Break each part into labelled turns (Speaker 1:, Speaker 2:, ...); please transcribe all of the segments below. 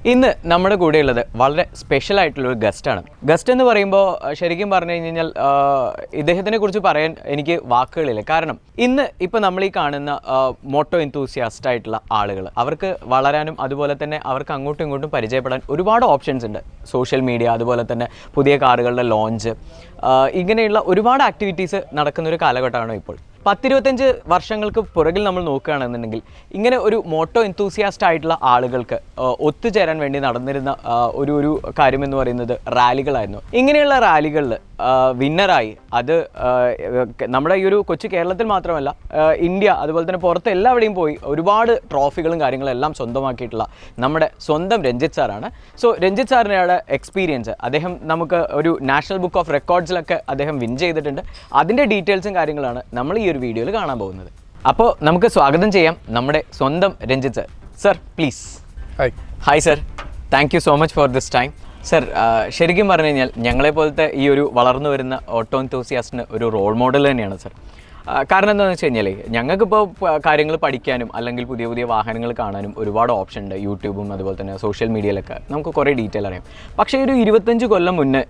Speaker 1: ഇന്ന് നമ്മുടെ കൂടെയുള്ളത് വളരെ സ്പെഷ്യൽ ആയിട്ടുള്ളൊരു ഗസ്റ്റാണ്. ഗസ്റ്റ് എന്ന് പറയുമ്പോൾ ശരിക്കും പറഞ്ഞു കഴിഞ്ഞാൽ ഇദ്ദേഹത്തിനെ കുറിച്ച് പറയാൻ എനിക്ക് വാക്കുകളില്ല. കാരണം ഇന്ന് ഇപ്പോൾ നമ്മൾ ഈ കാണുന്ന മോട്ടോ എന്തൂസിയാസ്റ്റ് ആയിട്ടുള്ള ആളുകൾ, അവർക്ക് വളരാനും അതുപോലെ തന്നെ അവർക്ക് അങ്ങോട്ടും ഇങ്ങോട്ടും പരിചയപ്പെടാൻ ഒരുപാട് ഓപ്ഷൻസ് ഉണ്ട്. സോഷ്യൽ മീഡിയ, അതുപോലെ തന്നെ പുതിയ കാറുകളുടെ ലോഞ്ച്, ഇങ്ങനെയുള്ള ഒരുപാട് ആക്ടിവിറ്റീസ് നടക്കുന്നൊരു കാലഘട്ടമാണ് ഇപ്പോൾ. 10-25 വർഷങ്ങൾക്ക് പുറകിൽ നമ്മൾ നോക്കുകയാണെന്നുണ്ടെങ്കിൽ ഇങ്ങനെ ഒരു മോട്ടോ എന്തൂസിയാസ്റ്റ് ആയിട്ടുള്ള ആളുകൾക്ക് ഒത്തുചേരാൻ വേണ്ടി നടന്നിരുന്ന ഒരു കാര്യമെന്ന് പറയുന്നത് റാലികളായിരുന്നു. ഇങ്ങനെയുള്ള റാലികളിൽ വിന്നറായി, അത് നമ്മുടെ ഈ ഒരു കൊച്ചു കേരളത്തിൽ മാത്രമല്ല, ഇന്ത്യ അതുപോലെ തന്നെ പുറത്ത് എല്ലാവിടെയും പോയി ഒരുപാട് ട്രോഫികളും കാര്യങ്ങളും എല്ലാം സ്വന്തമാക്കിയിട്ടുള്ള നമ്മുടെ സ്വന്തം രഞ്ജിത്ത് സാറാണ്. സോ രഞ്ജിത്ത് സാറിൻ്റെ എക്സ്പീരിയൻസ്, അദ്ദേഹം നമുക്ക് ഒരു നാഷണൽ ബുക്ക് ഓഫ് റെക്കോർഡ്സിലൊക്കെ അദ്ദേഹം വിൻ ചെയ്തിട്ടുണ്ട്. അതിൻ്റെ ഡീറ്റെയിൽസും കാര്യങ്ങളാണ് നമ്മൾ ഈ ഒരു വീഡിയോയിൽ കാണാൻ പോകുന്നത്. അപ്പോൾ നമുക്ക് സ്വാഗതം ചെയ്യാം നമ്മുടെ സ്വന്തം Ranjith sir. Sir please. Hi sir, thank you so much for this time. Sir, ശരിക്കും പറഞ്ഞു കഴിഞ്ഞാൽ ഞങ്ങളെപ്പോലത്തെ ഈ ഒരു വളർന്നു വരുന്ന ഓട്ടോ എന്തൂസിയാസ്റ്റിന് ഒരു റോൾ മോഡൽ തന്നെയാണ് സർ. കാരണം എന്താണെന്ന് വെച്ച് കഴിഞ്ഞാൽ ഞങ്ങൾക്കിപ്പോൾ കാര്യങ്ങൾ പഠിക്കാനും അല്ലെങ്കിൽ പുതിയ പുതിയ വാഹനങ്ങൾ കാണാനും ഒരുപാട് ഓപ്ഷൻ ഉണ്ട്. യൂട്യൂബും അതുപോലെ തന്നെ സോഷ്യൽ മീഡിയയിലൊക്കെ നമുക്ക് കുറേ ഡീറ്റെയിൽ അറിയാം. പക്ഷേ ഒരു 25 കൊല്ലം മുന്നേ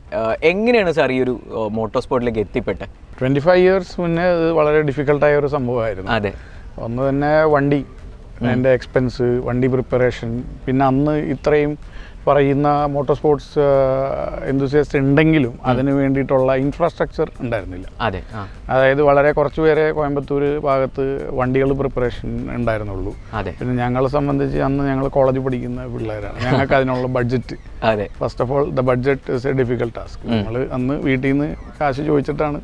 Speaker 1: എങ്ങനെയാണ് സാർ ഈ ഒരു മോട്ടോർ സ്പോർട്ടിലേക്ക് എത്തിപ്പെട്ട്?
Speaker 2: 25 ഇയേഴ്സ് മുന്നേ അത് വളരെ ഡിഫിക്കൽട്ടായ ഒരു സംഭവമായിരുന്നു.
Speaker 1: അതെ,
Speaker 2: ഒന്ന് തന്നെ വണ്ടി, അതിൻ്റെ എക്സ്പെൻസ്, വണ്ടി പ്രിപ്പറേഷൻ, പിന്നെ അന്ന് ഇത്രയും പറയുന്ന മോട്ടോർ സ്പോർട്സ് എന്തൂസിയാസ്റ്റ് ഉണ്ടെങ്കിലും അതിന് വേണ്ടിയിട്ടുള്ള ഇൻഫ്രാസ്ട്രക്ചർ ഉണ്ടായിരുന്നില്ല.
Speaker 1: അതെ,
Speaker 2: അതായത് വളരെ കുറച്ച് പേരെ കോയമ്പത്തൂർ ഭാഗത്ത് വണ്ടികൾ പ്രിപ്പറേഷൻ ഉണ്ടായിരുന്നുള്ളൂ. പിന്നെ ഞങ്ങളെ സംബന്ധിച്ച് അന്ന് ഞങ്ങൾ കോളേജിൽ പഠിക്കുന്ന പിള്ളേരാണ്. ഞങ്ങൾക്ക് അതിനുള്ള budget, first of all the budget is A difficult task. ഞങ്ങൾ അന്ന് വീട്ടിൽ നിന്ന് കാശ് ചോദിച്ചിട്ടാണ്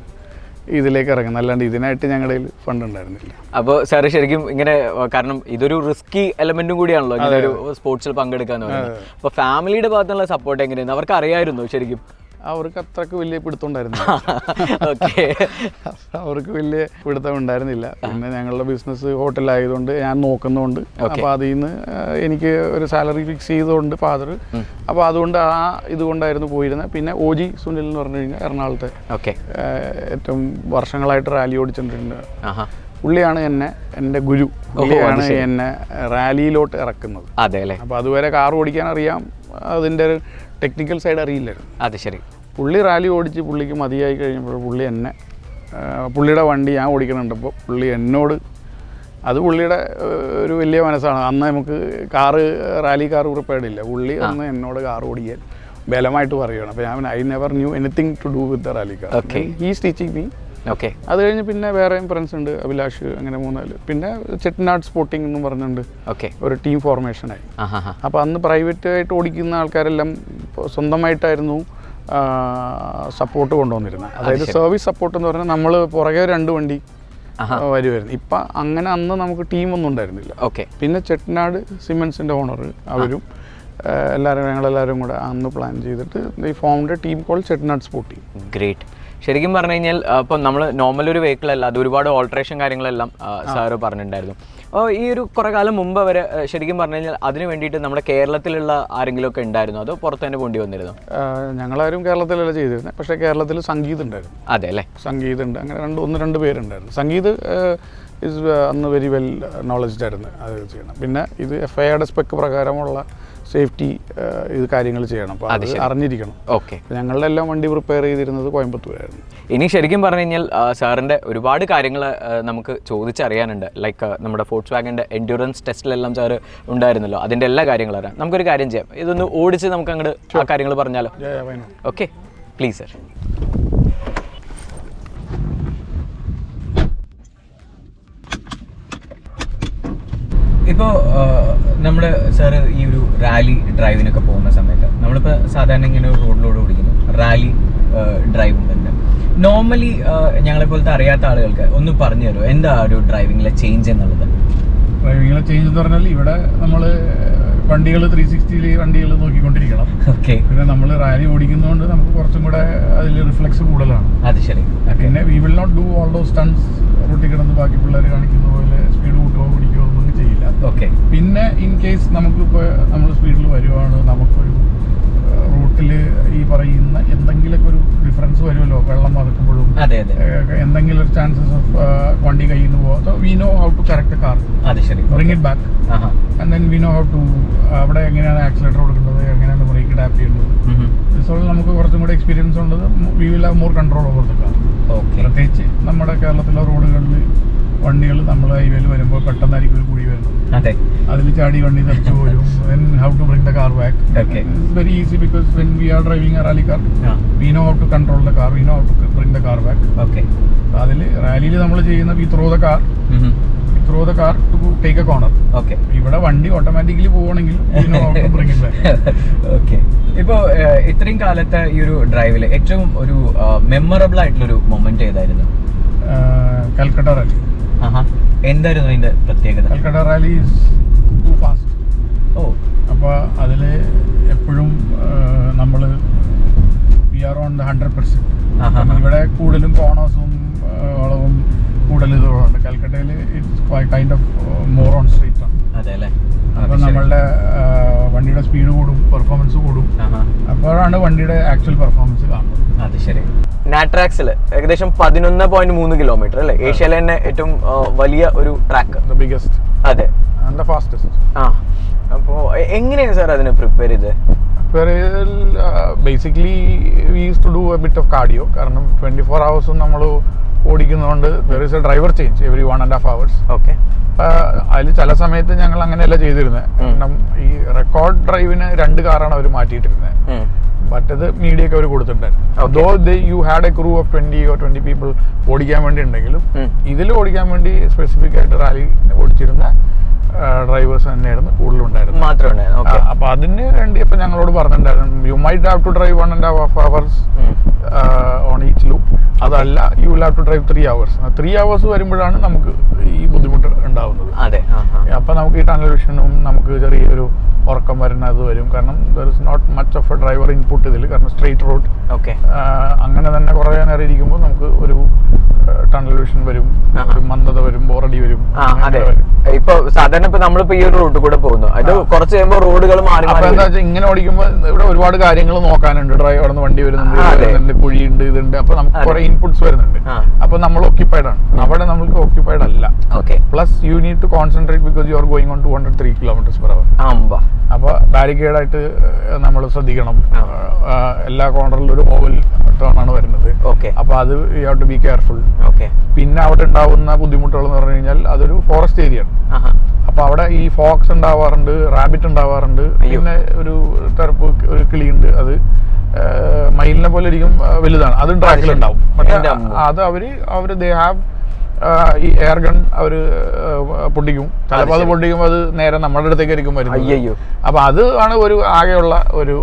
Speaker 2: ഇതിലേക്ക് ഇറങ്ങുന്നത്, അല്ലാണ്ട് ഇതിനായിട്ട് ഞങ്ങളുടെ കയ്യിൽ ഫണ്ട് ഉണ്ടായിരുന്നില്ല. അപ്പോൾ
Speaker 1: സാറ് ശരിക്കും ഇങ്ങനെ, കാരണം ഇതൊരു റിസ്കി എലമെന്റും കൂടിയാണല്ലോ ഇങ്ങനെ ഒരു സ്പോർട്സിൽ പങ്കെടുക്കാന്ന് പറയുന്നത്. അപ്പോൾ ഫാമിലിയുടെ ഭാഗത്തുള്ള സപ്പോർട്ട് എങ്ങനെയാണ്? അവർക്ക് അറിയായിരുന്നു ശരിക്കും?
Speaker 2: അവർക്ക് അത്രക്ക് വലിയ പിടുത്തം ഉണ്ടായിരുന്നില്ല. അവർക്ക് വലിയ പിടുത്തം ഉണ്ടായിരുന്നില്ല. പിന്നെ ഞങ്ങളുടെ ബിസിനസ് ഹോട്ടലായതുകൊണ്ട് ഞാൻ നോക്കുന്നതുകൊണ്ട്, അപ്പോൾ അതിൽ നിന്ന് എനിക്ക് ഒരു സാലറി ഫിക്സ് ചെയ്തുകൊണ്ട് ഫാദർ, അപ്പോൾ അതുകൊണ്ട് ഇതുകൊണ്ടായിരുന്നു പോയിരുന്നത്. പിന്നെ OG സുനിൽ എന്ന് പറഞ്ഞു കഴിഞ്ഞാൽ എറണാകുളത്തെ ഏറ്റവും വർഷങ്ങളായിട്ട് റാലി ഓടിച്ചിട്ടുണ്ട്. പുള്ളിയാണ് എൻ്റെ ഗുരു. പുള്ളിയാണ് എന്നെ റാലിയിലോട്ട് ഇറക്കുന്നത്.
Speaker 1: അതെ അല്ലേ?
Speaker 2: അപ്പോൾ അതുവരെ കാർ ഓടിക്കാൻ അറിയാം, അതിൻ്റെ ഒരു ടെക്നിക്കൽ സൈഡ് അറിയില്ലായിരുന്നു.
Speaker 1: അത് ശരി.
Speaker 2: പുള്ളി റാലി ഓടിച്ച് പുള്ളിക്ക് മതിയായി കഴിഞ്ഞപ്പോൾ പുള്ളിയുടെ വണ്ടി ഞാൻ ഓടിക്കണുണ്ടപ്പോൾ പുള്ളി എന്നോട്, അത് പുള്ളിയുടെ ഒരു വലിയ മനസ്സാണ്. അന്ന് നമുക്ക് റാലി കാർ പ്രിപ്പയർഡ് ഇല്ല. പുള്ളി അന്ന് എന്നോട് കാർ ഓടിക്കാൻ ബലമായിട്ട് പറയുകയാണ്. അപ്പോൾ I never knew anything to do with the rally car. He's teaching me. അത് കഴിഞ്ഞ് പിന്നെ വേറെയും ഫ്രണ്ട്സ് ഉണ്ട്, അഭിലാഷ്, അങ്ങനെ 3-4. പിന്നെ ചെട്ടിനാട് സ്പോർട്ടിംഗ് എന്ന് പറഞ്ഞുകൊണ്ട് ഒരു ടീം ഫോർമേഷനായി. അപ്പോൾ അന്ന് പ്രൈവറ്റ് ആയിട്ട് ഓടിക്കുന്ന ആൾക്കാരെല്ലാം സ്വന്തമായിട്ടായിരുന്നു സപ്പോർട്ട് കൊണ്ടുവന്നിരുന്നത്. അതായത് സർവീസ് സപ്പോർട്ട് എന്ന് പറഞ്ഞാൽ നമ്മൾ പുറകെ 2 വണ്ടി വരുമായിരുന്നു. ഇപ്പം അങ്ങനെ അന്ന് നമുക്ക് ടീമൊന്നും ഉണ്ടായിരുന്നില്ല. പിന്നെ ചെട്ടിനാട് സിമെൻസിൻ്റെ ഓണർ അവരും ഞങ്ങളെല്ലാവരും കൂടെ അന്ന് പ്ലാൻ ചെയ്തിട്ട് ഈ ഫോമിൻ്റെ team call Chettinad sporting.
Speaker 1: Great. ശരിക്കും പറഞ്ഞു കഴിഞ്ഞാൽ ഇപ്പം നമ്മൾ നോർമൽ ഒരു വെഹിക്കിൾ അല്ല, അത് ഒരുപാട് ഓൾട്രേഷൻ കാര്യങ്ങളെല്ലാം സാറ് പറഞ്ഞിട്ടുണ്ടായിരുന്നു. ഈ ഒരു കുറേ കാലം മുമ്പ് വരെ ശരിക്കും പറഞ്ഞു കഴിഞ്ഞാൽ അതിന് വേണ്ടിയിട്ട് നമ്മുടെ കേരളത്തിലുള്ള ആരെങ്കിലും ഒക്കെ ഉണ്ടായിരുന്നു, അതോ പുറത്ത് തന്നെ പോണ്ടി വന്നിരുന്നു?
Speaker 2: ഞങ്ങളാരും കേരളത്തിലല്ല ചെയ്തിരുന്നത്, പക്ഷേ കേരളത്തിൽ സംഗീത് ഉണ്ടായിരുന്നു.
Speaker 1: അതെ അല്ലേ?
Speaker 2: സംഗീത് ഉണ്ട്, അങ്ങനെ 1-2 പേരുണ്ടായിരുന്നു. സംഗീത് അന്ന് വെരി വെൽ നോളജ്ഡ് ആയിരുന്നു അത് ചെയ്യണം. പിന്നെ ഇത് FIAയുടെ സ്പെക്ക് പ്രകാരമുള്ള സേഫ്റ്റി ഇത് കാര്യങ്ങൾ ചെയ്യണം, അപ്പോൾ അത് അറിഞ്ഞിരിക്കണം. ഞങ്ങളുടെ എല്ലാം വണ്ടി പ്രിപ്പയർ ചെയ്തിരുന്നത് കോയമ്പത്തൂരായിരുന്നു.
Speaker 1: ഇനി ശരിക്കും പറഞ്ഞു കഴിഞ്ഞാൽ സാറിൻ്റെ ഒരുപാട് കാര്യങ്ങൾ നമുക്ക് ചോദിച്ചറിയാനുണ്ട്. ലൈക്ക് നമ്മുടെ ഫോക്സ്വാഗൻ്റെ എൻഡ്യൂറൻസ് ടെസ്റ്റിലെല്ലാം സാറ് ഉണ്ടായിരുന്നല്ലോ, അതിൻ്റെ എല്ലാ കാര്യങ്ങളും അറിയാം. നമുക്കൊരു കാര്യം ചെയ്യാം, ഇതൊന്ന് ഓടിച്ച് നമുക്ക് അങ്ങോട്ട് ആ കാര്യങ്ങൾ പറഞ്ഞാലോ? Okay, please sir. ഇപ്പോൾ നമ്മുടെ സാറ് ഈ ഒരു റാലി ഡ്രൈവിനൊക്കെ പോകുന്ന സമയത്ത് നമ്മളിപ്പോൾ സാധാരണ ഇങ്ങനെ റോഡിലൂടെ ഓടിക്കുന്നു, റാലി ഡ്രൈവ് ഉണ്ട്. നോർമലി ഞങ്ങളെപ്പോലത്തെ അറിയാത്ത ആളുകൾക്ക് ഒന്ന് പറഞ്ഞു തരുമോ എന്താ ഒരു ഡ്രൈവിങ്ങിലെ ചേഞ്ച് എന്നുള്ളത്?
Speaker 2: ഡ്രൈവിങ്ങിലെ ചേഞ്ച് എന്ന് പറഞ്ഞാൽ ഇവിടെ നമ്മൾ വണ്ടികൾ 360 വണ്ടികൾ നോക്കിക്കൊണ്ടിരിക്കണം. പിന്നെ നമ്മൾ റാലി ഓടിക്കുന്നതുകൊണ്ട് നമുക്ക് കുറച്ചും കൂടെ അതിൽ റിഫ്ലെക്സ് കൂടുതലാണ്.
Speaker 1: അത് ശരി.
Speaker 2: പിന്നെ we will not do all those stunts, റൂട്ടിൽ കിടന്ന് ബാക്കി പിള്ളേർ കാണിക്കുന്ന പോലെ സ്പീഡ് കൂട്ടുകയോ പിടിക്കുകയോ ഒന്നും ചെയ്യില്ല. പിന്നെ ഇൻ കേസ് നമുക്കിപ്പോൾ നമ്മൾ സ്പീഡിൽ വരുവാണ്, നമുക്കൊരു റൂട്ടിൽ ഈ പറയുന്ന എന്തെങ്കിലുമൊക്കെ ഒരു ഡിഫറൻസ് വരുമല്ലോ, വെള്ളം മറക്കുമ്പോഴും എന്തെങ്കിലും ഒരു ചാൻസസ് ഓഫ് വണ്ടി കയ്യിൽ നിന്ന് പോകാം. So we know how to correct car, bring it back, and then we know how to അവിടെ എങ്ങനെയാണ് ആക്സിലേറ്റർ കൊടുക്കുന്നത്, എക്സ്പീരിയൻസ് ഉള്ളത് we will have more control over the car. പ്രത്യേകിച്ച് നമ്മുടെ കേരളത്തിലെ റോഡുകളിൽ വണ്ടികൾ നമ്മൾ ഹൈവേയിൽ വരുമ്പോൾ പെട്ടെന്നായിരിക്കും ഒരു കുഴി വരുന്നത്, അതിൽ ചാടി വണ്ടി തെറിച്ചു പോരും. then how to bring the car back. It's very easy because when we are driving a rally car, we know how to control the car, we know how to bring the car back. അതിൽ റാലിയിൽ നമ്മൾ ചെയ്യുന്ന we throw the car to take a corner. ഇവിടെ വണ്ടി automatically പോവുകയാണെങ്കിൽ we know how to bring it back.
Speaker 1: ഇപ്പോൾ ഇത്രയും കാലത്തെ ഈ ഒരു ഡ്രൈവിൽ ഏറ്റവും ഒരു മെമ്മറബിൾ ആയിട്ടുള്ളൊരു മൊമെന്റ് ഏതായിരുന്നു?
Speaker 2: കൽക്കട്ട റാലി.
Speaker 1: എന്തായിരുന്നു അതിന്റെ പ്രത്യേകത?
Speaker 2: Calcutta rally is too fast. അപ്പോൾ അതിൽ എപ്പോഴും നമ്മൾ വി ആർ ഓൺ ദ 100%. ഇവിടെ കൂടുതലും കോണേഴ്സും വളവും കൂടുതൽ ഇതുകൊണ്ട് കൽക്കട്ടയിൽ it's kind of more on street ആണ്. അപ്പോൾ നമ്മളുടെ വണ്ടിയുടെ സ്പീഡ് കൂടും, പെർഫോമൻസ് കൂടും. അപ്പോഴാണ് വണ്ടിയുടെ ആക്ച്വൽ പെർഫോമൻസ് കാണുന്നത്.
Speaker 1: അത് ശരി. നാട്രാക്സിൽ ഏകദേശം 11.3 കിലോമീറ്റർ അല്ലേ, ഏഷ്യയിലെ തന്നെ ഏറ്റവും വലിയ ഒരു ട്രാക്ക്,
Speaker 2: ദ ബിഗസ്റ്റ്.
Speaker 1: അതെ,
Speaker 2: ആൻഡ് ദ ഫാസ്റ്റസ്റ്റ്.
Speaker 1: അപ്പോൾ എങ്ങനെയാണ് സാർ അതിനെ പ്രിപ്പയർ ചെയ്തത്?
Speaker 2: Basically we use to do a bit of cardio. കാരണം 24 hours നമ്മൾ ഓടിക്കുന്നതുകൊണ്ട് there is a driver change every 1.5 hours. അതിൽ ചില സമയത്ത് ഞങ്ങൾ അങ്ങനെയല്ല ചെയ്തിരുന്നത്. കാരണം ഈ റെക്കോർഡ് ഡ്രൈവിന് 2 കാറാണ് അവർ മാറ്റിയിട്ടിരുന്നത്. മറ്റേത് മീഡിയ ഒക്കെ അവർ കൊടുത്തിട്ടുണ്ടായിരുന്നു. Though you had a crew of 20 or 20 people ഓടിക്കാൻ വേണ്ടി ഉണ്ടെങ്കിലും ഇതിൽ ഓടിക്കാൻ വേണ്ടി സ്പെസിഫിക് ആയിട്ട് റാലി ഓടിച്ചിരുന്ന ഡ്രൈവേഴ്സ് തന്നെയായിരുന്നു കൂടുതലുണ്ടായിരുന്നത്. അപ്പൊ അതിന് വേണ്ടി ഇപ്പൊ ഞങ്ങളോട് പറഞ്ഞിട്ടുണ്ടായിരുന്നു you might have to drive 1.5 hours on each loop. അതല്ല, you will have to drive 3 hours. 3 hours വരുമ്പോഴാണ് നമുക്ക് ഈ ബുദ്ധിമുട്ട് ഉണ്ടാവുന്നത്. അപ്പൊ നമുക്ക് ഈ ടണൽ വിഷനും നമുക്ക് ചെറിയൊരു ഉറക്കം വരുന്നത് വരും. കാരണം there is not much of a driver input ഇതിൽ. കാരണം സ്ട്രെയിറ്റ് റോഡ് അങ്ങനെ തന്നെ കുറേ നേരം ഇരിക്കുമ്പോൾ നമുക്ക് ഒരു ടണൽ വിഷൻ വരും, മന്ദത വരും, ബോറടി വരും.
Speaker 1: ഇപ്പൊ സാധാരണ ഇപ്പൊ നമ്മളിപ്പോ ഈ ഒരു റൂട്ട് കൂടെ പോകുന്നു, അത് കുറച്ച് കഴിയുമ്പോൾ റോഡുകൾ മാറി.
Speaker 2: അപ്പൊ എന്താ വെച്ചാൽ ഇങ്ങനെ ഓടിക്കുമ്പോൾ ഇവിടെ ഒരുപാട് കാര്യങ്ങൾ നോക്കാനുണ്ട്. ഡ്രൈവർ വണ്ടി വരുന്നുണ്ട്, കുഴിയുണ്ട്, ഇതുണ്ട്. അപ്പൊ നമുക്ക് കുറെ ഇൻപുട്സ് വരുന്നുണ്ട്. അപ്പൊ നമ്മൾ ഓക്യുപ്പൈഡ് ആണ്. അവിടെ നമുക്ക് ഓക്യുപ്പൈഡ് അല്ല. Plus you need to concentrate because you are going on 203 km/h. അപ്പൊ ബാരിക്കേഡ് ആയിട്ട് നമ്മൾ ശ്രദ്ധിക്കണം. എല്ലാ കോർണറിലും ഒരു ഓവൽ ടേൺ ആണ് വരുന്നത്. അപ്പൊ അത് you have to be careful. പിന്നെ അവിടെ ഉണ്ടാവുന്ന ബുദ്ധിമുട്ടുകൾ എന്ന് പറഞ്ഞു കഴിഞ്ഞാൽ അതൊരു ഫോറസ്റ്റ് ഏരിയ ആണ്. അപ്പൊ അവിടെ ഈ ഫോക്സ് ഉണ്ടാവാറുണ്ട്, റാബിറ്റ് ഉണ്ടാവാറുണ്ട്, പിന്നെ ഒരു ടർപ്പ്, ഒരു കിളിയുണ്ട്. അത് മയിലിനെ പോലെ ഇരിക്കും, വലുതാണ്. അത് ട്രാക്കിലുണ്ടാവും. പക്ഷെ അത് അവര് ദേ ഹാവ് ഈ എയർ ഗൺ അവര് പൊട്ടിക്കും. ചിലപ്പോൾ അത് പൊട്ടിക്കുമ്പോൾ അത് നേരെ നമ്മുടെ അടുത്തേക്കായിരിക്കും വരുന്നത്. അപ്പൊ അത് ആണ് ഒരു ആകെയുള്ള ഒരു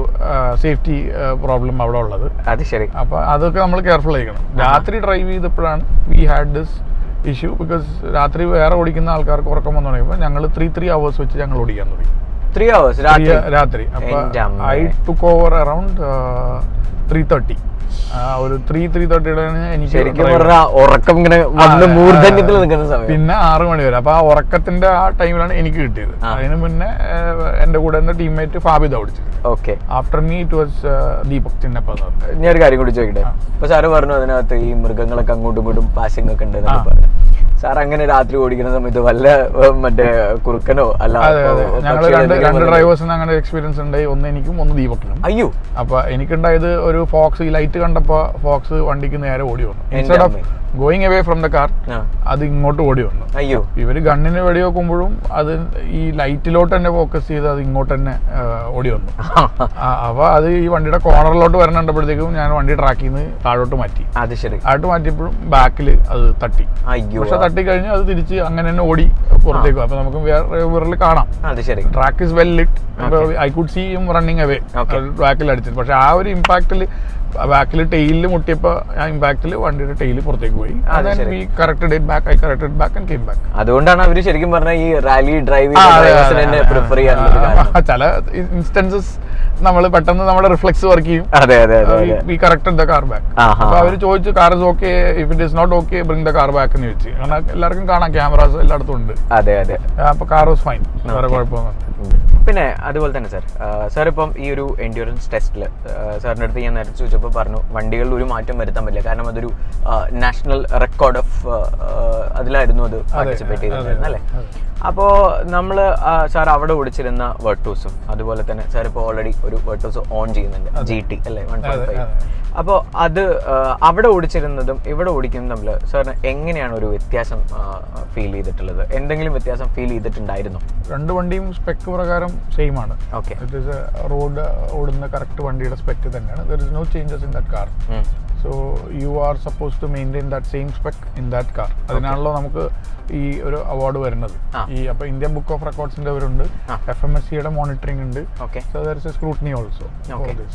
Speaker 2: സേഫ്റ്റി പ്രോബ്ലം അവിടെ ഉള്ളത്. അപ്പൊ അതൊക്കെ നമ്മൾ കെയർഫുൾ ആയിരിക്കണം. രാത്രി ഡ്രൈവ് ചെയ്തപ്പോഴാണ് we had this issue. Because രാത്രി വേറെ ഓടിക്കുന്ന ആൾക്കാർക്ക് ഉറക്കം വന്നു തുടങ്ങിയപ്പോൾ ഞങ്ങൾ 3 hours വെച്ച് ഞങ്ങൾ ഓടിക്കാൻ തുടങ്ങി.
Speaker 1: 3 hours
Speaker 2: രാത്രി. അപ്പൊ ഐ ടുക്ക് ഓവർ അറൌണ്ട് 3:30. ഒരു 3:30 എനിക്ക്
Speaker 1: ഉറക്കം ഇങ്ങനെ മൂർധന്യത്തിൽ നിൽക്കുന്ന സമയം.
Speaker 2: പിന്നെ 6 മണി വരെ. അപ്പൊ ആ ഉറക്കത്തിന്റെ ആ ടൈമിലാണ് എനിക്ക് കിട്ടിയത്. അതിന് മുന്നേ എന്റെ കൂടെ ടീംമേറ്റ് ഫാബിദ ഓടിച്ചത്. After me it was Deepak Chinnappa എന്ന് പറഞ്ഞു.
Speaker 1: ഞാൻ ഒരു കാര്യം കൂടി ചോദിക്കട്ടെ. ഇപ്പൊ സാറ് പറഞ്ഞു അതിനകത്ത് ഈ മൃഗങ്ങളൊക്കെ അങ്ങോട്ടും ഇങ്ങോട്ടും പാസിംഗ് ഒക്കെ ഉണ്ട് പറഞ്ഞു. സാർ അങ്ങനെ രാത്രി ഓടിക്കുന്ന സമയത്ത് വല്ല മറ്റേ കുറുക്കനോ അല്ല?
Speaker 2: ഞങ്ങൾ രണ്ട് ഡ്രൈവേഴ്സിന് അങ്ങനെ എക്സ്പീരിയൻസ് ഉണ്ടായി. ഒന്ന് എനിക്കും ഒന്ന് ദീപക്കിനും.
Speaker 1: അയ്യോ.
Speaker 2: അപ്പൊ എനിക്കുണ്ടായത് ഒരു ഫോക്സ്, ഈ ലൈറ്റ് കണ്ടപ്പോ ഫോക്സ് വണ്ടിക്ക് നേരെ ഓടി വന്നു. Instead of going away from the car അത് ഇങ്ങോട്ട് ഓടി വന്നു.
Speaker 1: അയ്യോ.
Speaker 2: ഇവര് ഗണ്ണിന് വെടി വെക്കുമ്പോഴും അത് ഈ ലൈറ്റിലോട്ട് തന്നെ ഫോക്കസ് ചെയ്ത് അത് ഇങ്ങോട്ട് തന്നെ ഓടി വന്നു. അപ്പൊ അത് ഈ വണ്ടിയുടെ കോർണറിലോട്ട് വരണപ്പോഴത്തേക്കും ഞാൻ വണ്ടി ട്രാക്കിൽ നിന്ന് താഴോട്ട് മാറ്റി.
Speaker 1: അത് ശരി.
Speaker 2: താഴോട്ട് മാറ്റിയപ്പോഴും ബാക്കിൽ അത് തട്ടി. പക്ഷെ തട്ടി കഴിഞ്ഞ് അത് തിരിച്ച് അങ്ങനെ തന്നെ ഓടി പുറത്തേക്ക്. അപ്പൊ നമുക്ക് വേറെ കാണാം. Track is well lit. I could see him running away ബാക്കിൽ അടിച്ചിട്ട്. പക്ഷെ ആ ഒരു ഇമ്പാക്റ്റിൽ ബാക്കിൽ ടെയിലിൽ മുട്ടിയപ്പോ ആ ഇമ്പാക്റ്റിൽ വണ്ടിയുടെ ടെയിൽ പുറത്തേക്ക് പോയി.
Speaker 1: അതുകൊണ്ടാണ് അവര് ശരിക്കും പറഞ്ഞാൽ ഈ റാലി ഡ്രൈവ് പ്രിഫർ ചെയ്യാൻ
Speaker 2: ചില ഇൻസ്റ്റൻസസ് നമ്മൾ പെട്ടെന്ന് നമ്മുടെ റിഫ്ലെക്സ് വർക്ക് ചെയ്യും. We corrected the car back. അപ്പൊ അവര് ചോദിച്ചു car is okay, if it is not okay bring the car back എന്ന് ചോദിച്ചു. കാരണം എല്ലാവർക്കും കാണാം, ക്യാമറാസ് എല്ലായിടത്തും ഉണ്ട്. അപ്പൊ കാർ വാസ് ഫൈൻ, വേറെ കുഴപ്പമൊന്നും.
Speaker 1: പിന്നെ അതുപോലെ തന്നെ സാർ ഇപ്പം ഈ ഒരു എൻഡ്യൂറൻസ് ടെസ്റ്റിൽ സാറിൻ്റെ അടുത്ത് ഞാൻ നേരത്തെ ചോദിച്ചപ്പോൾ പറഞ്ഞു വണ്ടികളിൽ ഒരു മാറ്റം വരുത്താൻ പറ്റില്ല, കാരണം അതൊരു നാഷണൽ റെക്കോർഡ് ഓഫ് അതിലായിരുന്നു അത് പാർട്ടിസിപ്പേറ്റ് ചെയ്തിട്ടുണ്ടായിരുന്നു അല്ലേ? അപ്പോൾ നമ്മൾ സാർ അവിടെ ഓടിച്ചിരുന്ന വെർട്ടൂസും അതുപോലെ തന്നെ സാർ ഇപ്പോൾ ഓൾറെഡി ഒരു വെർട്ടൂസ് ഓൺ ചെയ്യുന്നുണ്ട്, GT അല്ലേ 1.5. അപ്പോൾ അത് അവിടെ ഓടിച്ചിരുന്നതും ഇവിടെ ഓടിക്കുന്നതും തമ്മിൽ സാറിന് എങ്ങനെയാണ് ഒരു വ്യത്യാസം ഫീൽ ചെയ്തിട്ടുള്ളത്? എന്തെങ്കിലും വ്യത്യാസം ഫീൽ ചെയ്തിട്ടുണ്ടായിരുന്നോ?
Speaker 2: രണ്ട് വണ്ടിയും സ്പെക്ക് പ്രകാരം സെയിം ആണ്.
Speaker 1: ഓക്കെ,
Speaker 2: ഇറ്റ് ഈസ് റോഡ് ഓടുന്ന കറക്റ്റ് വണ്ടിയുടെ സ്പെക്ക് തന്നെയാണ്. There is no changes in that car. So you are suppose to maintain that same spec in that car. അതിനാണല്ലോ നമുക്ക് ഈ ഒരു അവാർഡ് വരുന്നത്. ഈ അപ്പോൾ ഇന്ത്യൻ ബുക്ക് ഓഫ് റെക്കോർഡ്സിന്റെ അവരുണ്ട്, FMSCയുടെ മോണിറ്ററിംഗ് ഉണ്ട്. So there is a scrutiny also.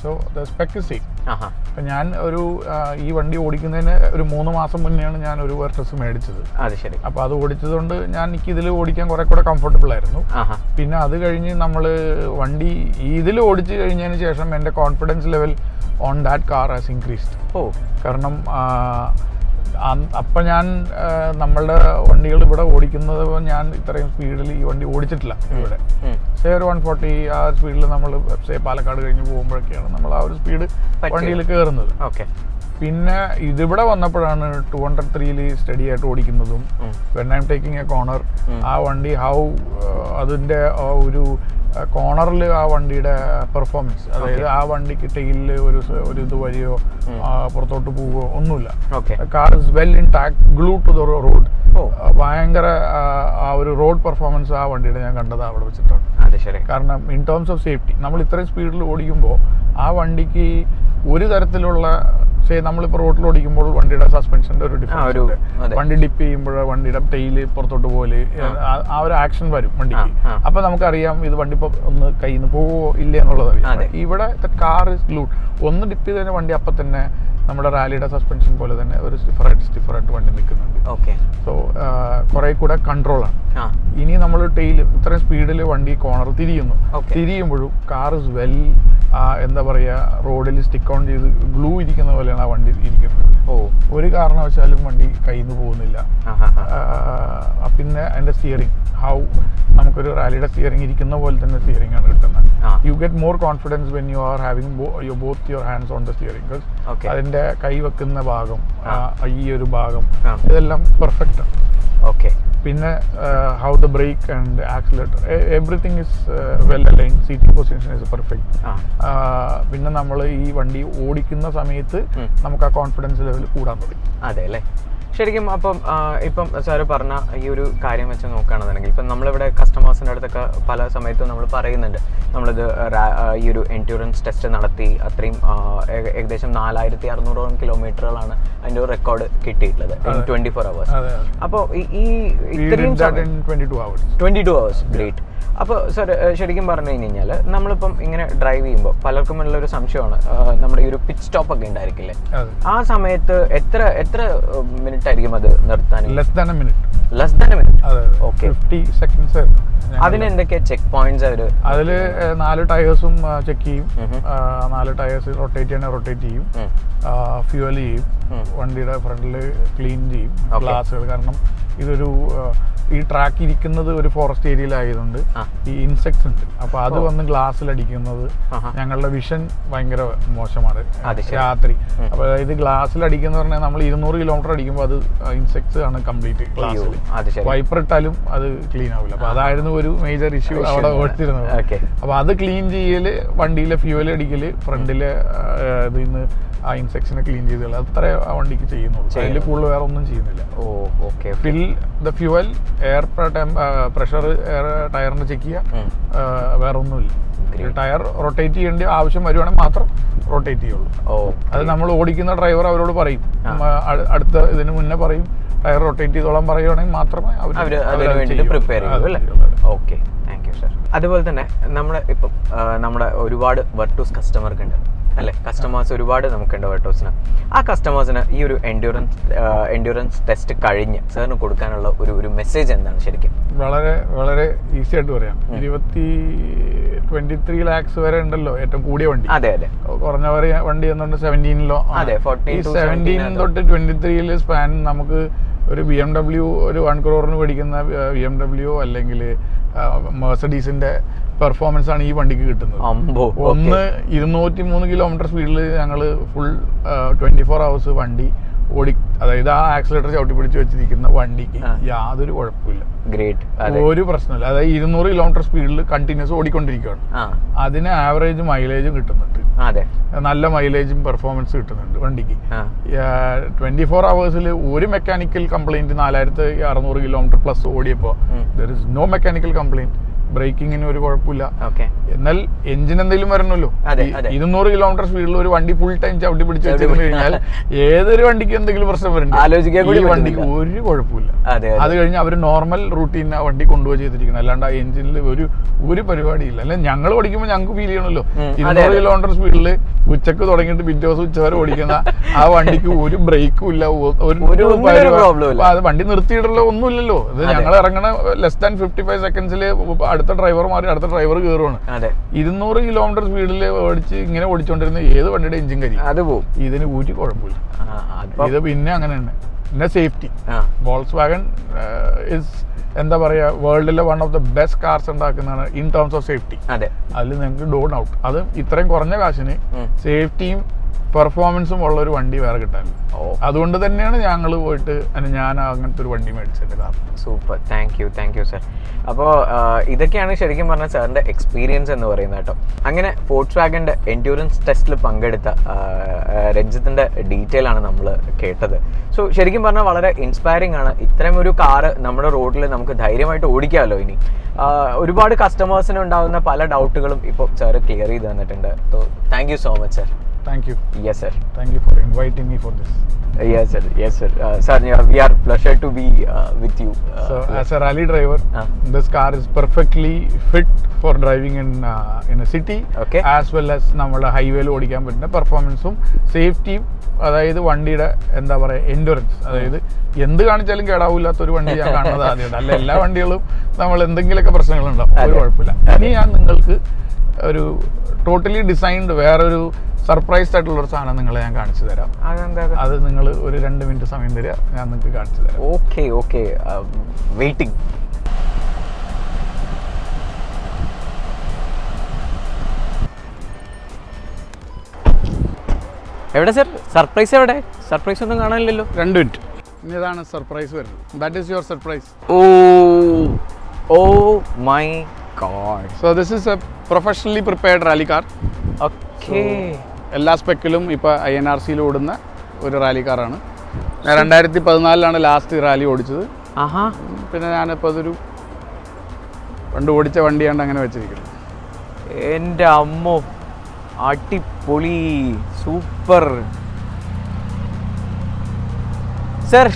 Speaker 2: So the spec is same. അപ്പം ഞാൻ ഈ വണ്ടി ഓടിക്കുന്നതിന് ഒരു 3 മാസം മുന്നെയാണ് ഞാൻ ഒരു വെർട്ടസ് മേടിച്ചത്. അപ്പോൾ അത് ഓടിച്ചതുകൊണ്ട് എനിക്ക് ഇതിൽ ഓടിക്കാൻ കുറെ കൂടെ കംഫർട്ടബിൾ ആയിരുന്നു. പിന്നെ അത് കഴിഞ്ഞ് നമ്മൾ വണ്ടി ഇതിൽ ഓടിച്ചു കഴിഞ്ഞതിന് ശേഷം എൻ്റെ confidence level on that car has increased. കാരണം അപ്പം ഞാൻ നമ്മളുടെ വണ്ടികൾ ഇവിടെ ഓടിക്കുന്നത് ഞാൻ ഇത്രയും സ്പീഡിൽ ഈ വണ്ടി ഓടിച്ചിട്ടില്ല ഇവിടെ. ഒരു 140 ആ സ്പീഡിൽ നമ്മൾ പാലക്കാട് കഴിഞ്ഞ് പോകുമ്പോഴൊക്കെയാണ് നമ്മൾ ആ ഒരു സ്പീഡ് വണ്ടിയിൽ കയറുന്നത്. പിന്നെ ഇതിവിടെ വന്നപ്പോഴാണ് 203 സ്റ്റഡി ആയിട്ട് ഓടിക്കുന്നതും when I'm taking a corner ആ വണ്ടി അതിൻ്റെ ഒരു കോർണറിൽ ആ വണ്ടിയുടെ പെർഫോമൻസ്, അതായത് ആ വണ്ടിക്ക് ടെയിലിൽ ഒരു ഇത് വഴിയോ പുറത്തോട്ട് പോവുകയോ ഒന്നുമില്ല. Car is well intact, glue to the road. ഭയങ്കര ആ ഒരു റോഡ് പെർഫോമൻസ് ആ വണ്ടിയുടെ ഞാൻ കണ്ടത് അവിടെ വെച്ചിട്ടാണ്. കാരണം ഇൻ ടേംസ് ഓഫ് സേഫ്റ്റി നമ്മൾ ഇത്രയും സ്പീഡിൽ ഓടിക്കുമ്പോൾ ആ വണ്ടിക്ക് ഒരു തരത്തിലുള്ള നമ്മളിപ്പോൾ റോഡിൽ ഓടിക്കുമ്പോൾ വണ്ടിയുടെ സസ്പെൻഷൻ്റെ ഒരു ഡിഫറൻസ്, വണ്ടി ഡിപ്പ് ചെയ്യുമ്പോൾ വണ്ടിയുടെ ടെയില് പുറത്തോട്ട് പോലെ ആ ഒരു ആക്ഷൻ വരും വണ്ടിക്ക്. അപ്പൊ നമുക്കറിയാം ഇത് വണ്ടി ഇപ്പൊ ഒന്ന് കയ്യിൽ നിന്ന് പോവോ ഇല്ല എന്നുള്ളത് അറിയാം. ഇവിടെ കാർ ഇസ് ഗ്ലൂഡ്. ഒന്ന് ഡിപ്പ് ചെയ്തതിന് വണ്ടി അപ്പം തന്നെ നമ്മുടെ റാലിയുടെ സസ്പെൻഷൻ പോലെ തന്നെ ഒരു സ്റ്റിഫറായിട്ട് വണ്ടി നിൽക്കുന്നുണ്ട്. സോ കുറെ കൂടെ കൺട്രോളാണ്. ഇനി നമ്മൾ ടെയിൽ ഇത്രയും സ്പീഡിൽ വണ്ടി കോർണർ തിരിയുമ്പോഴും കാർ ഇസ് വെൽ എന്താ പറയുക, റോഡിൽ സ്റ്റിക്ക് ഓൺ ചെയ്ത് ഗ്ലൂ ഇരിക്കുന്ന പോലെയാണ് ആ വണ്ടി ഇരിക്കുന്നത്. ഒരു കാരണവശാലും വണ്ടി കയ്യിൽ നിന്ന് പോകുന്നില്ല. പിന്നെ അതിന്റെ സ്റ്റിയറിംഗ് നമുക്കൊരു റാലിയുടെ സ്റ്റിയറിംഗ് ഇരിക്കുന്ന പോലെ തന്നെ സ്റ്റിയറിംഗ് ആണ് കിട്ടുന്നത്. You get more confidence when you are having both your hands on the steering. Because അതിന്റെ കൈ വെക്കുന്ന ഭാഗം, ഈ ഒരു ഭാഗം, ഇതെല്ലാം പെർഫെക്റ്റ് ആണ്. പിന്നെ how the brake and accelerator everything is well align. Seating position is perfect. പിന്നെ നമ്മൾ ഈ വണ്ടി ഓടിക്കുന്ന സമയത്ത് നമുക്ക് ആ കോൺഫിഡൻസ് ലെവൽ കൂടാൻ തുടങ്ങി.
Speaker 1: അതെ അല്ലേ? ശരിക്കും ഇപ്പം സാറ് പറഞ്ഞ ഈ ഒരു കാര്യം വെച്ച് നോക്കുകയാണെന്നുണ്ടെങ്കിൽ ഇപ്പം നമ്മളിവിടെ കസ്റ്റമേഴ്സിൻ്റെ അടുത്തൊക്കെ പല സമയത്തും നമ്മൾ പറയുന്നുണ്ട്, നമ്മളിത് ഈ ഒരു എൻഡ്യൂറൻസ് ടെസ്റ്റ് നടത്തി അത്രയും ഏകദേശം 4600 കിലോമീറ്ററുകളാണ് അതിൻ്റെ ഒരു റെക്കോർഡ് കിട്ടിയിട്ടുള്ളത് 24 hours. അപ്പോൾ ഈ ഇത്രയും 22 hours ഗ്രേറ്റ്. അപ്പോൾ സാർ ശരിക്കും പറഞ്ഞു കഴിഞ്ഞാൽ നമ്മളിപ്പം ഇങ്ങനെ ഡ്രൈവ് ചെയ്യുമ്പോൾ പലർക്കും ഉള്ള ഒരു സംശയമാണ്, നമ്മുടെ ഈ ഒരു പിറ്റ് സ്റ്റോപ്പ് ഒക്കെ ഉണ്ടായിരിക്കില്ലേ, ആ സമയത്ത് എത്ര മിനിറ്റ് ആയിരിക്കും അത് നിർത്താൻ?
Speaker 2: Less than A minute.
Speaker 1: Okay.
Speaker 2: 50 seconds.
Speaker 1: അതിന് എന്തൊക്കെയാ ചെക്ക് പോയിന്റ്സ്
Speaker 2: അതിൽ 4 ടയേഴ്സും ചെക്ക് ചെയ്യും. 4 ടയേഴ്സ് റൊട്ടേറ്റ് ചെയ്യും, ഫ്യൂവൽ ചെയ്യും, വണ്ടിയുടെ ഫ്രണ്ടിൽ ക്ലീൻ ചെയ്യും ഗ്ലാസുകൾ. കാരണം ഇതൊരു ഈ ട്രാക്ക് ഇരിക്കുന്നത് ഒരു ഫോറസ്റ്റ് ഏരിയയിലായതുകൊണ്ട് ഈ ഇൻസെക്ട്സ് ഉണ്ട്. അപ്പൊ അത് വന്ന് ഗ്ലാസ്സിൽ അടിക്കുന്നത് ഞങ്ങളുടെ വിഷൻ ഭയങ്കര മോശമാണ് രാത്രി. അപ്പൊ ഇത് ഗ്ലാസ്സിൽ അടിക്കുന്ന പറഞ്ഞാൽ നമ്മൾ 200 കിലോമീറ്റർ അടിക്കുമ്പോൾ അത് ഇൻസെക്ട്സ് ആണ് കംപ്ലീറ്റ് ഗ്ലാസ്സിൽ. വൈപ്പർ ഇട്ടാലും അത് ക്ലീൻ ആവില്ല. അപ്പൊ അതായിരുന്നു ഒരു മേജർ ഇഷ്യൂ അവിടെ ഓടിച്ചിരുന്നത്. അപ്പൊ അത് ക്ലീൻ ചെയ്യല്, വണ്ടിയിലെ ഫ്യൂവൽ അടിക്കല്, ഫ്രണ്ടിലെ ഇതിന്ന് ആ ഇൻസെക്ഷനെ ക്ലീൻ ചെയ്ത് അത്ര ആ വണ്ടിക്ക് ചെയ്യുന്നുള്ളൂ. അതിൽ കൂടുതൽ വേറെ ഒന്നും ചെയ്യുന്നില്ല. Fill the fuel, air pressure, air ടയറിന് ചെക്ക് ചെയ്യുക, വേറെ ഒന്നുമില്ല. ടയർ റൊട്ടേറ്റ് ചെയ്യേണ്ട ആവശ്യം വരുവാണെങ്കിൽ മാത്രം റൊട്ടേറ്റ് ചെയ്യുള്ളൂ. അത് നമ്മൾ ഓടിക്കുന്ന ഡ്രൈവർ അവരോട് പറയും, അടുത്ത ഇതിന് മുന്നേ പറയും, ടയർ റൊട്ടേറ്റ് ചെയ്തോളാൻ പറയുവാണെങ്കിൽ മാത്രമേ അവർ
Speaker 1: പ്രിപ്പയർ ചെയ്യൂ. Okay, thank you sir. അതുപോലെ തന്നെ നമ്മുടെ ഒരുപാട് വെർട്ടൂസ് കസ്റ്റമർക്ക് ഉണ്ട് അല്ലേ? കസ്റ്റമേഴ്സ് ഒരുപാട് നമുക്കുണ്ട് വെർട്ടൂസിന്. ആ കസ്റ്റമേഴ്സിന് ഈ ഒരു എൻഡ്യൂറൻസ് ടെസ്റ്റ് കഴിഞ്ഞ് സാറിന് കൊടുക്കാനുള്ള ഒരു മെസ്സേജ് എന്താണ് ശരിക്കും?
Speaker 2: വളരെ വളരെ ഈസി ആയിട്ട് പറയാം. 23 lakhs വരെ ഉണ്ടല്ലോ ഏറ്റവും കൂടിയ വണ്ടി.
Speaker 1: അതെ.
Speaker 2: കുറഞ്ഞ വണ്ടി എന്നുണ്ട് 17 17 തൊട്ട് 23 സ്പാൻ നമുക്ക് ഒരു BMW ഒരു 1 crore മേടിക്കുന്ന BMW അല്ലെങ്കിൽ മെർസഡീസിന്റെ പെർഫോമൻസ് ആണ് ഈ വണ്ടിക്ക് കിട്ടുന്നത്. 203 കിലോമീറ്റർ സ്പീഡിൽ ഞങ്ങൾ ഫുൾ 24 hours വണ്ടി അതായത് ആ ആക്സിലേറ്റർ ചവിട്ടി പിടിച്ച് വെച്ചിരിക്കുന്ന വണ്ടിക്ക് യാതൊരു കുഴപ്പമില്ല. ഒരു പ്രശ്നമില്ല. അതായത് 200 കിലോമീറ്റർ സ്പീഡിൽ കണ്ടിന്യൂസ് ഓടിക്കൊണ്ടിരിക്കുകയാണ്. അതിന് ആവറേജ് മൈലേജും കിട്ടുന്നുണ്ട്.
Speaker 1: അതെ,
Speaker 2: നല്ല മൈലേജും പെർഫോമൻസ് കിട്ടുന്നുണ്ട് വണ്ടിക്ക്. 24 hours ഒരു മെക്കാനിക്കൽ കംപ്ലൈന്റ് 4600 കിലോമീറ്റർ പ്ലസ് ഓടിയപ്പോൾ there is no mechanical complaint. ബ്രേക്കിങ്ങിന് ഒരു കുഴപ്പമില്ല. എന്നാൽ എഞ്ചിൻ എന്തെങ്കിലും വരണമല്ലോ. 200 കിലോമീറ്റർ സ്പീഡിൽ ഒരു വണ്ടി ഫുൾ ടൈം ചവിട്ടി പിടിച്ച് വെച്ചിരുന്നു കഴിഞ്ഞാൽ ഏതൊരു വണ്ടിക്ക് എന്തെങ്കിലും പ്രശ്നം വരുന്നുണ്ട്. ഈ വണ്ടിക്ക് ഒരു കുഴപ്പമില്ല. അത് കഴിഞ്ഞ് അവർ നോർമൽ റൂട്ടീൻ ആ വണ്ടി കൊണ്ടുപോയി ചെയ്തിരിക്കണം. അല്ലാണ്ട് ആ എഞ്ചിനിൽ ഒരു പരിപാടിയില്ല. അല്ലെ ഞങ്ങൾ ഓടിക്കുമ്പോൾ ഞങ്ങൾക്ക് ഫീൽ ചെയ്യണമല്ലോ 200 കിലോമീറ്റർ സ്പീഡിൽ ഉച്ചക്ക് തുടങ്ങിയിട്ട് പിറ്റേ ദിവസം ഉച്ചവരെ ഓടിക്കുന്ന ആ വണ്ടിക്ക് ഒരു ബ്രേക്കും ഇല്ല, അത് വണ്ടി നിർത്തിയിടല്ലോ ഒന്നുമില്ലല്ലോ. ഇത് ഞങ്ങൾ ഇറങ്ങണ ലെസ് ദാൻ 55 സെക്കൻഡ്സിൽ അടുത്ത ഡ്രൈവർ മാറി അടുത്ത ഡ്രൈവർ കയറുവാണ്. 200 കിലോമീറ്റർ സ്പീഡിൽ ഇങ്ങനെ ഓടിച്ചോണ്ടിരുന്ന ഏത് വണ്ടിയുടെ എഞ്ചിൻ കരി അത് പോകും. ഇതിന് ഒരു കുഴപ്പമില്ല. ഇത് പിന്നെ അങ്ങനെ തന്നെ. പിന്നെ സേഫ്റ്റി, വോൾക്സ്വാഗൺ ഇസ് എന്താ പറയാ വേൾഡിലെ one of the best cars ഉണ്ടാക്കുന്നതാണ് ഇൻ ടേംസ് ഓഫ് സേഫ്റ്റി. അതിൽ നിങ്ങൾക്ക് ഡോ ഔട്ട്. അത് ഇത്രയും കുറഞ്ഞ കാശിന് സേഫ്റ്റിയും പെർഫോമൻസും ഉള്ള ഒരു വണ്ടി വേറെ കിട്ടാനില്ല. അതുകൊണ്ട് തന്നെയാണ് ഞങ്ങൾ പോയിട്ട് ഞാൻ അങ്ങനത്തെ ഒരു വണ്ടി മേടിച്ചതിന്റെ കാരണം.
Speaker 1: Super, thank you sir. അപ്പോൾ ഇതൊക്കെയാണ് ശരിക്കും പറഞ്ഞാൽ സാറിന്റെ എക്സ്പീരിയൻസ് എന്ന് പറയുന്നത് കേട്ടോ. അങ്ങനെ ഫോക്സ്വാഗന്റെ എൻഡ്യൂറൻസ് ടെസ്റ്റിൽ പങ്കെടുത്ത രഞ്ജിത്തിന്റെ ഡീറ്റെയിൽ ആണ് നമ്മൾ കേട്ടത്. സോ ശരിക്കും പറഞ്ഞാൽ വളരെ ഇൻസ്പയറിംഗ് ആണ്. ഇത്തരം ഒരു കാറ് നമ്മുടെ റോഡിൽ നമുക്ക് ധൈര്യമായിട്ട് ഓടിക്കാമല്ലോ. ഇനി ഒരുപാട് കസ്റ്റമേഴ്സിന് ഉണ്ടാകുന്ന പല ഡൗട്ടുകളും ഇപ്പോൾ സാർ ക്ലിയർ ചെയ്ത് തന്നിട്ടുണ്ട്. So thank you so much sir.
Speaker 2: Thank you.
Speaker 1: Yes sir.
Speaker 2: Thank you for inviting me for this.
Speaker 1: Yes sir. Sir, we are pleasure to be with you.
Speaker 2: So as a rally driver, this car is perfectly fit for driving in a city, as well as നമ്മുടെ ഹൈവേയിൽ ഓടിക്കാൻ പറ്റുന്ന പെർഫോമൻസും സേഫ്റ്റിയും. അതായത് വണ്ടിയുടെ എന്താ പറയുക endurance, അതായത് എന്ത് കാണിച്ചാലും കേടാവില്ലാത്ത ഒരു വണ്ടി ഞാൻ കാണുന്നത് ആദ്യമായിട്ട്. അല്ല എല്ലാ വണ്ടികളും നമ്മൾ എന്തെങ്കിലുമൊക്കെ പ്രശ്നങ്ങളുണ്ടാവും, ഒരു കുഴപ്പമില്ല. ഇനി ഞാൻ നിങ്ങൾക്ക് ഒരു ടോട്ടലി ഡിസൈൻഡ് വേറൊരു സർപ്രൈസ്ഡ് ആയിട്ടുള്ള ഒരു സാധനം നിങ്ങളെ ഞാൻ കാണിച്ചു തരാം. അത് നിങ്ങൾ ഒരു 2 മിനിറ്റ് സമയം തരിക, ഞാൻ നിങ്ങൾക്ക് കാണിച്ചു തരാം.
Speaker 1: Okay, waiting. എവിടെ സർ സർപ്രൈസ്? എവിടെ സർപ്രൈസ് ഒന്നും കാണാനില്ലല്ലോ.
Speaker 2: 2 മിനിറ്റ്. ഇതാണ് സർപ്രൈസ് വരുന്നത്. That is your surprise.
Speaker 1: Oh my god.
Speaker 2: So this is a professionally prepared rally car.
Speaker 1: Okay.
Speaker 2: എല്ലാ സ്പെക്കിലും ഇപ്പോൾ INRCയിൽ ഓടുന്ന ഒരു റാലി കാറാണ്. ഞാൻ 2014 ലാസ്റ്റ് റാലി ഓടിച്ചത്. പിന്നെ ഞാനിപ്പോൾ അതൊരു പണ്ട് ഓടിച്ച വണ്ടിയാണ്ട് അങ്ങനെ വെച്ചിരിക്കുന്നത്.
Speaker 1: എൻ്റെ അമ്മോ, അടിപൊളി, സൂപ്പർ സർ.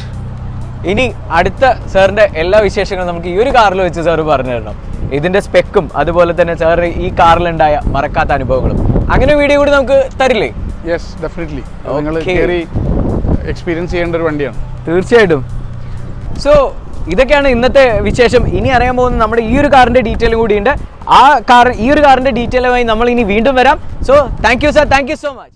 Speaker 1: ഇനി അടുത്ത സാറിൻ്റെ എല്ലാ വിശേഷങ്ങളും നമുക്ക് ഈ ഒരു കാറിൽ വെച്ച് സാറ് പറഞ്ഞു തരണം. ഇതിൻ്റെ സ്പെക്കും അതുപോലെ തന്നെ സാർ ഈ കാറിലുണ്ടായ മറക്കാത്ത അനുഭവങ്ങളും അങ്ങനെ വീഡിയോ കൂടി നമുക്ക് തരില്ലേ?
Speaker 2: Yes, definitely. നിങ്ങൾ കയറി എക്സ്പീരിയൻസ് ചെയ്യേണ്ട ഒരു വണ്ടിയാണ്.
Speaker 1: തീർച്ചയായിട്ടും. സോ ഇതൊക്കെയാണ് ഇന്നത്തെ വിശേഷം. ഇനി അറിയാൻ പോകുന്ന നമ്മുടെ ഈ ഒരു കാറിൻ്റെ ഡീറ്റെയിലും കൂടിയുണ്ട്. ഈ ഒരു കാറിൻ്റെ ഡീറ്റെയിലുമായി നമ്മൾ ഇനി വീണ്ടും വരാം. So thank you sir, thank you so much.